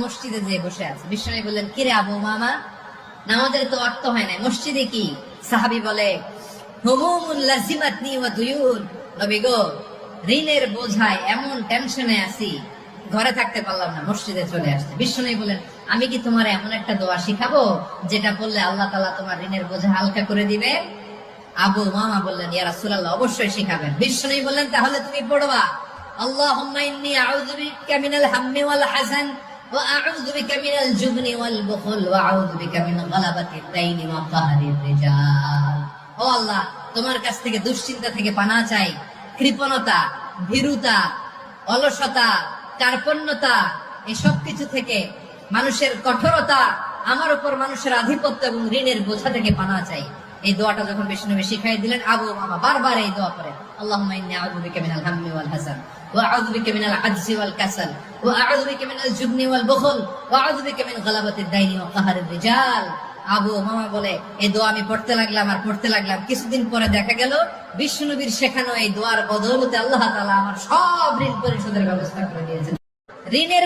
মসজিদে যে বসে আছে, বিশ্বনবী বললেন, কিরে আবু মামা, নামাজের তো অর্থ হয় না, মসজিদে কি? সাহাবী বলে, হুমুমুন লাজিমাতনি ওয়া দুয়ুন, নবী গো, ঋণের বোঝায় এমন টেনশনে আছি, ঘরে থাকতে পারলাম না, মসজিদে চলে আসছে। বিশ্বনবী বলেন, আমি কি তোমার এমন একটা দোয়া শিখাবো যেটা বললে আল্লাহ তাআলা তোমার ঋণের বোঝা হালকা করে দিবে? আবু মামা বললেন, ইয়া রাসূলুল্লাহ, অবশ্যই শিখাবেন। বিশ্বনবী বললেন, তাহলে তুমি পড়বা, আল্লাহুম্মা ইন্নী আউযু বিকা মিনাল হাম্মি ওয়াল হাযান وأعوذ بك من الجبن والبخل وأعوذ بك من غلبة الدين وقهر الرجال। ও আল্লাহ, তোমার কাছ থেকে দুশ্চিন্তা থেকে পানা চাই, কৃপণতা, ভীরুতা, অলসতা, কার্পণ্যতা, এসব কিছু থেকে, মানুষের কঠোরতা, আমার উপর মানুষের আধিপত্য এবং ঋণের বোঝা থেকে পানা চাই। এই দোয়াটা যখন বিষ্ণু শিখাই দিলেন, আবু মামা বারবার এই দোয়া করেন, আল্লাহুম্মা ইন্নী আউযু বিকা মিনাল হাম্মি ওয়াল হাযান وأعوذ بك من العجز والكسل وأعوذ بك من الجبن والبخل وأعوذ بك من غلبة الدين وقهر الرجال। আবু মামা বলে, এই দোয়া আমি পড়তে লাগলাম আর পড়তে লাগলাম, কিছুদিন পরে দেখা গেল বিষ্ণুনবীর শেখানো এই দোয়ার বদৌলতে আল্লাহ তাআলা আমার সব ঋণ পরিশোধের ব্যবস্থা করে দিয়েছেন। ঋণের